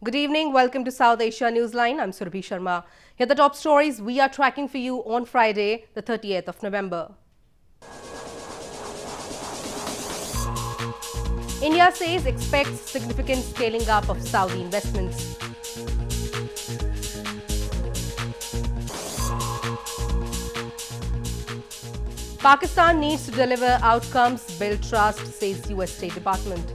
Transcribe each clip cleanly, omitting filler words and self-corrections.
Good evening. Welcome to South Asia Newsline. I'm Surabhi Sharma. Here are the top stories we are tracking for you on Friday, the 30th of November. India says expects significant scaling up of Saudi investments. Pakistan needs to deliver outcomes, build trust, says US State Department.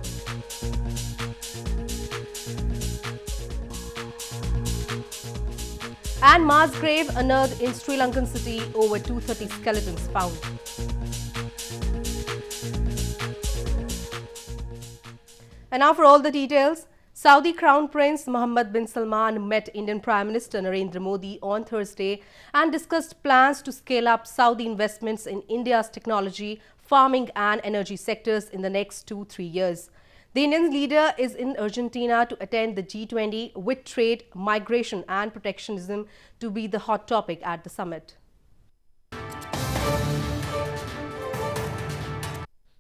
And mass grave unearthed in Sri Lankan city, over 230 skeletons found. And now for all the details. Saudi Crown Prince Mohammed bin Salman met Indian Prime Minister Narendra Modi on Thursday and discussed plans to scale up Saudi investments in India's technology, farming and energy sectors in the next 2-3 years. The Indian leader is in Argentina to attend the G20, with trade, migration and protectionism to be the hot topic at the summit.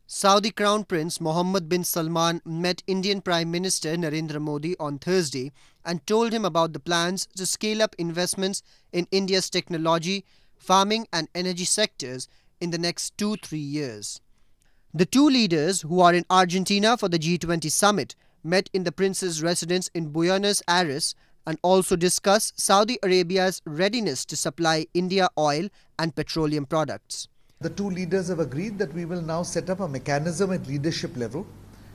Saudi Crown Prince Mohammed bin Salman met Indian Prime Minister Narendra Modi on Thursday and told him about the plans to scale up investments in India's technology, farming and energy sectors in the next 2-3 years. The two leaders, who are in Argentina for the G20 summit, met in the prince's residence in Buenos Aires and also discussed Saudi Arabia's readiness to supply India oil and petroleum products. The two leaders have agreed that we will now set up a mechanism at leadership level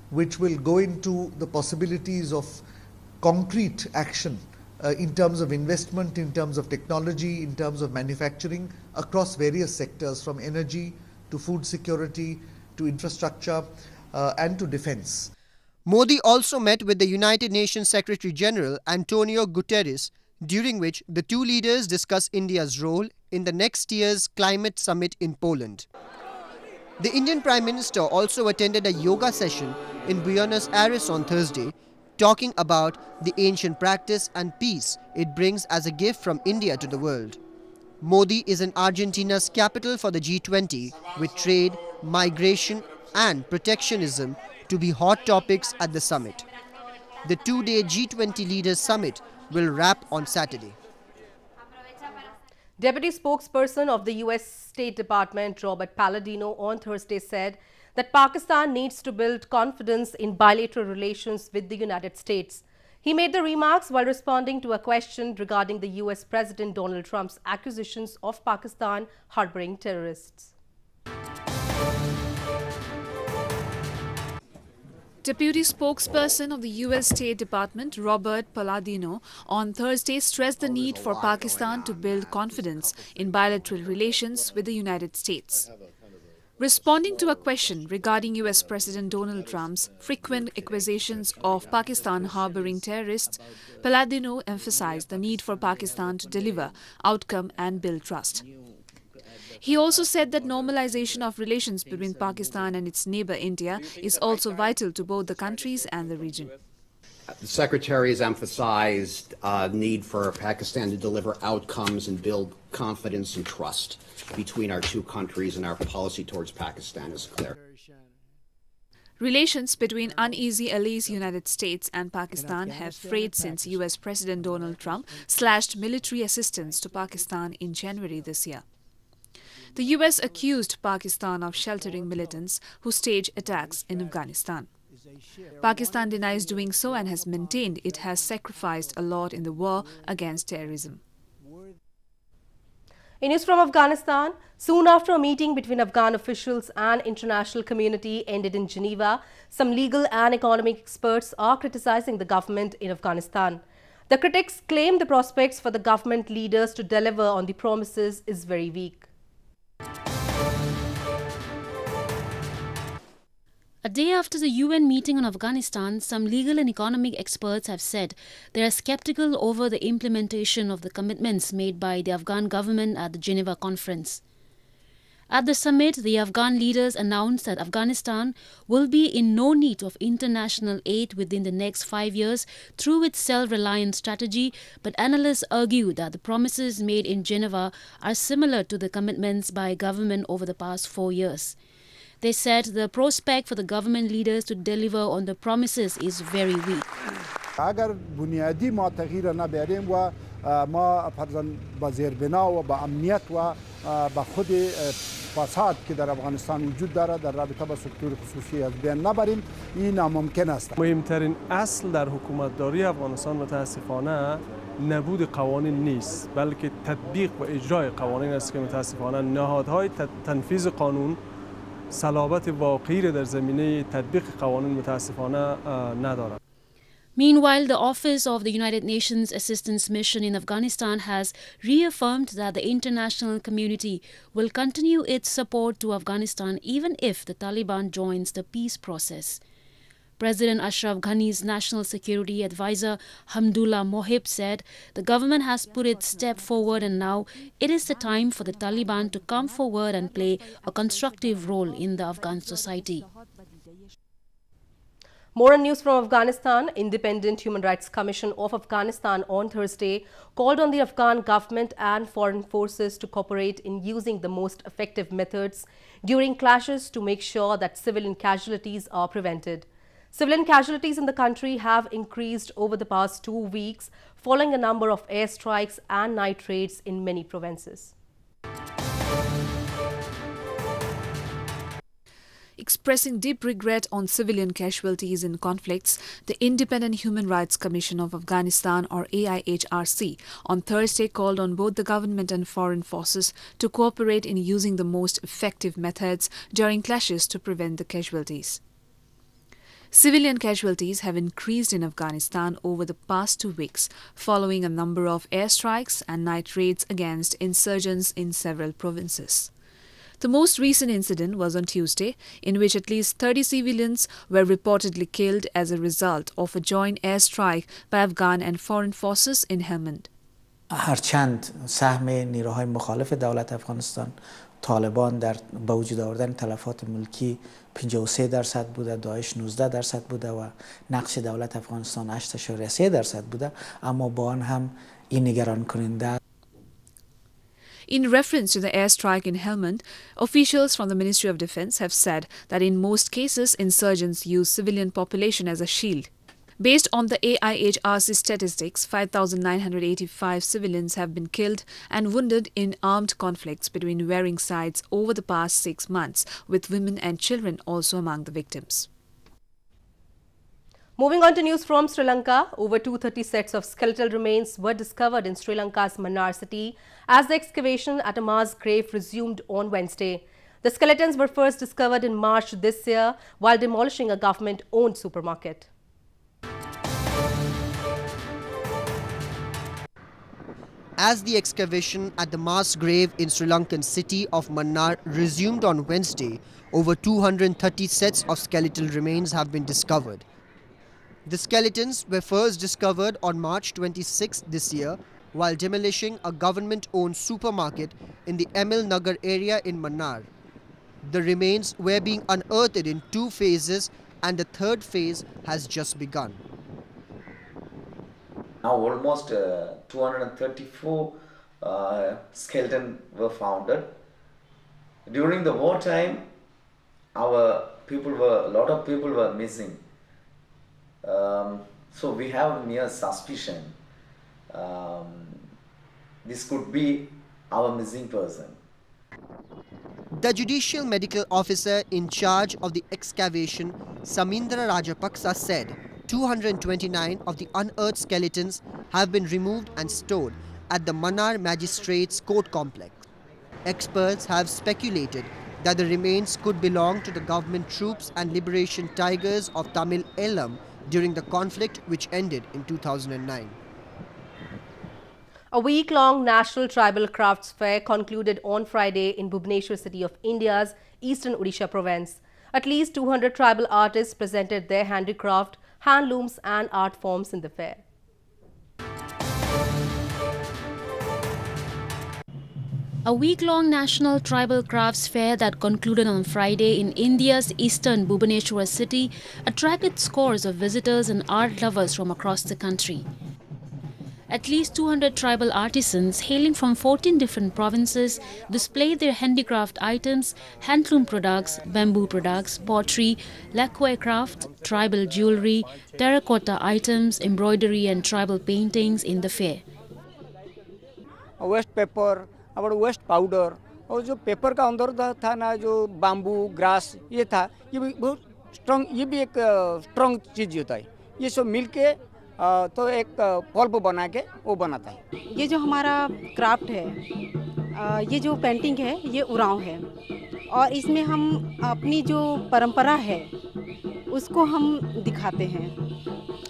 which will go into the possibilities of concrete action in terms of investment, in terms of technology, in terms of manufacturing across various sectors, from energy to food security to infrastructure and to defense. Modi also met with the United Nations Secretary General Antonio Guterres, during which the two leaders discussed India's role in the next year's climate summit in Poland. The Indian Prime Minister also attended a yoga session in Buenos Aires on Thursday, talking about the ancient practice and peace it brings as a gift from India to the world. Modi is in Argentina's capital for the G20, with trade, migration and protectionism to be hot topics at the summit. The two-day G20 Leaders Summit will wrap on Saturday. Deputy spokesperson of the US State Department, Robert Palladino, on Thursday said that Pakistan needs to build confidence in bilateral relations with the United States. He made the remarks while responding to a question regarding the US President Donald Trump's accusations of Pakistan harboring terrorists. Deputy spokesperson of the US State Department, Robert Palladino, on Thursday stressed the need for Pakistan to build confidence in bilateral relations with the United States. Responding to a question regarding US President Donald Trump's frequent accusations of Pakistan harboring terrorists, Palladino emphasized the need for Pakistan to deliver outcome and build trust. He also said that normalization of relations between Pakistan and its neighbor India is also vital to both the countries and the region. The Secretary has emphasized need for Pakistan to deliver outcomes and build confidence and trust between our two countries, and our policy towards Pakistan is clear. Relations between uneasy allies United States and Pakistan have frayed since US President Donald Trump slashed military assistance to Pakistan in January this year. The US accused Pakistan of sheltering militants who stage attacks in Afghanistan. Pakistan denies doing so and has maintained it has sacrificed a lot in the war against terrorism. In news from Afghanistan, soon after a meeting between Afghan officials and international community ended in Geneva, some legal and economic experts are criticizing the government in Afghanistan. The critics claim the prospects for the government leaders to deliver on the promises is very weak. A day after the UN meeting on Afghanistan, some legal and economic experts have said they are skeptical over the implementation of the commitments made by the Afghan government at the Geneva conference. At the summit, the Afghan leaders announced that Afghanistan will be in no need of international aid within the next 5 years through its self-reliant strategy, but analysts argue that the promises made in Geneva are similar to the commitments by government over the past 4 years. They said the prospect for the government leaders to deliver on the promises is very weak. اگر بنیادی ما تغییر نبریم و ما فرضاً با زیربنا و با امنیت و با خود فساد که در افغانستان وجود دارد در رابطه با سکتور خصوصی از بین نبریم این ناممکن است. مهمترین اصل در حکومتداری افغانستان متاسفانه نبود قوانین نیست، بلکه تطبیق و اجرای قوانین است که متاسفانه نهادهای تنفیذ قانون صلابت واقعی در زمینه تطبیق قوانین متاسفانه ندارد. Meanwhile, the Office of the United Nations Assistance Mission in Afghanistan has reaffirmed that the international community will continue its support to Afghanistan even if the Taliban joins the peace process. President Ashraf Ghani's National Security Advisor Hamdullah Mohib said the government has put its step forward and now it is the time for the Taliban to come forward and play a constructive role in the Afghan society. More on news from Afghanistan. Independent Human Rights Commission of Afghanistan on Thursday called on the Afghan government and foreign forces to cooperate in using the most effective methods during clashes to make sure that civilian casualties are prevented. Civilian casualties in the country have increased over the past 2 weeks following a number of airstrikes and night raids in many provinces. Expressing deep regret on civilian casualties in conflicts, the Independent Human Rights Commission of Afghanistan, or AIHRC, on Thursday called on both the government and foreign forces to cooperate in using the most effective methods during clashes to prevent the casualties. Civilian casualties have increased in Afghanistan over the past 2 weeks, following a number of airstrikes and night raids against insurgents in several provinces. The most recent incident was on Tuesday, in which at least 30 civilians were reportedly killed as a result of a joint airstrike by Afghan and foreign forces in Helmand. هرچند سهم نیروهای مخالف دولت افغانستان طالبان در با وجود آوردن تلفات ملکی 53% بوده، داعش 19% بوده و نقش دولت افغانستان 8.3% بوده، اما با آن هم این نگران کننده. In reference to the airstrike in Helmand, officials from the Ministry of Defense have said that in most cases insurgents use civilian population as a shield. Based on the AIHRC statistics, 5,985 civilians have been killed and wounded in armed conflicts between varying sides over the past 6 months, with women and children also among the victims. Moving on to news from Sri Lanka, over 230 sets of skeletal remains were discovered in Sri Lanka's Mannar city as the excavation at a mass grave resumed on Wednesday. The skeletons were first discovered in March this year while demolishing a government-owned supermarket. As the excavation at the mass grave in Sri Lankan city of Mannar resumed on Wednesday, over 230 sets of skeletal remains have been discovered. The skeletons were first discovered on March 26 this year while demolishing a government-owned supermarket in the Emil Nagar area in Mannar. The remains were being unearthed in 2 phases and the 3rd phase has just begun. Now almost 234 skeletons were found. During the wartime, a lot of people were missing. So we have mere suspicion this could be our missing person. The Judicial Medical Officer in charge of the excavation, Samindra Rajapaksa, said 229 of the unearthed skeletons have been removed and stored at the Mannar Magistrates Court Complex. Experts have speculated that the remains could belong to the government troops and Liberation Tigers of Tamil Eelam during the conflict which ended in 2009. A week-long National Tribal Crafts Fair concluded on Friday in Bhubaneswar city of India's eastern Odisha province. At least 200 tribal artists presented their handicraft, handlooms and art forms in the fair. A week-long National Tribal Crafts Fair that concluded on Friday in India's eastern Bhubaneswar city attracted scores of visitors and art lovers from across the country. At least 200 tribal artisans hailing from 14 different provinces displayed their handicraft items, handloom products, bamboo products, pottery, lacquer craft, tribal jewellery, terracotta items, embroidery and tribal paintings in the fair. Waste paper और waste powder और जो paper का अंदर था ना जो bamboo grass ये था, ये भी बहुत स्ट्रॉन्ग, ये भी एक स्ट्रॉन्ग चीज़ होता है। ये सब मिलके तो एक पल्प बना के वो बनाता है। ये जो हमारा क्राफ्ट है, ये जो पेंटिंग है ये उरांव है और इसमें हम अपनी जो परंपरा है उसको हम दिखाते हैं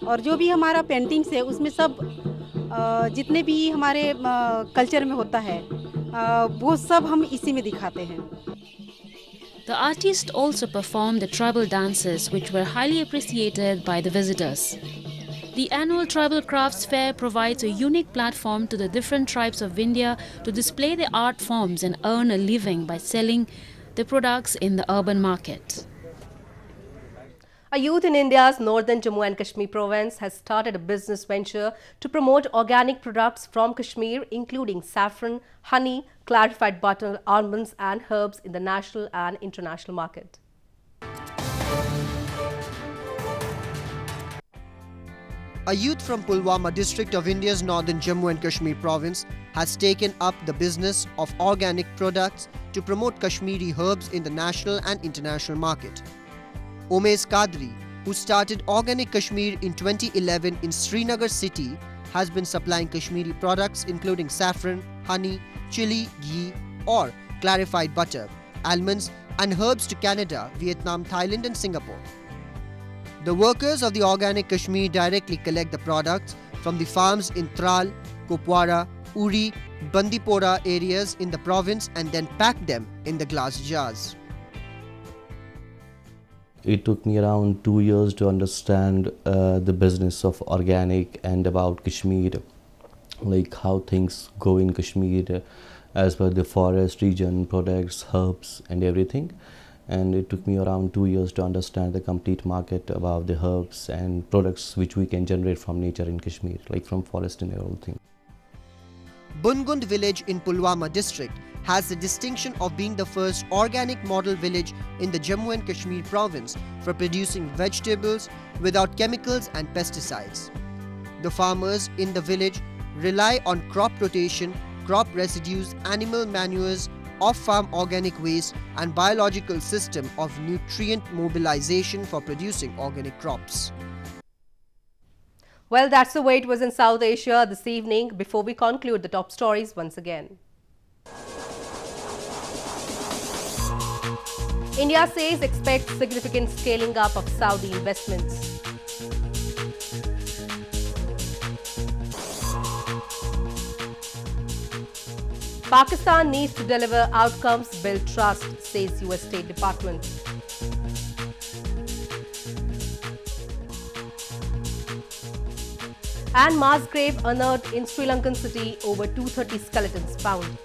और जो भी हमारा पेंटिंग्स है उसमें सब जितने भी हमारे कल्चर में होता है वो सब हम इसी में दिखाते हैं। The artists also performed the tribal dances which were highly appreciated by the visitors. The annual Tribal Crafts Fair provides a unique platform to the different tribes of India to display their art forms and earn a living by selling the products in the urban market. A youth in India's northern Jammu and Kashmir province has started a business venture to promote organic products from Kashmir, including saffron, honey, clarified butter, almonds and herbs in the national and international market. A youth from Pulwama district of India's northern Jammu and Kashmir province has taken up the business of organic products to promote Kashmiri herbs in the national and international market. Umesh Kadri, who started Organic Kashmir in 2011 in Srinagar city, has been supplying Kashmiri products including saffron, honey, chili, ghee or clarified butter, almonds and herbs to Canada, Vietnam, Thailand and Singapore. The workers of the Organic Kashmir directly collect the products from the farms in Tral, Kupwara, Uri, Bandipora areas in the province and then pack them in the glass jars. It took me around 2 years to understand the business of organic and about Kashmir, like how things go in Kashmir as per the forest region, products, herbs and everything. And it took me around 2 years to understand the complete market about the herbs and products which we can generate from nature in Kashmir, like from forest and everything. Bungund village in Pulwama district has the distinction of being the first organic model village in the Jammu and Kashmir province for producing vegetables without chemicals and pesticides. The farmers in the village rely on crop rotation, crop residues, animal manures, off-farm organic waste and biological system of nutrient mobilization for producing organic crops. Well, that's the way it was in South Asia this evening. Before we conclude, the top stories once again. India says expects significant scaling up of Saudi investments. Pakistan needs to deliver outcomes, build trust, says US State Department. And mass grave unearthed in Sri Lankan city, over 230 skeletons found.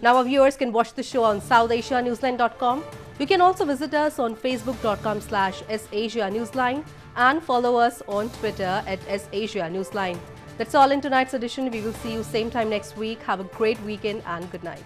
Now our viewers can watch the show on SouthAsiaNewsline.com. You can also visit us on Facebook.com/SAsiaNewsline and follow us on Twitter @SAsiaNewsline. That's all in tonight's edition. We will see you same time next week. Have a great weekend and good night.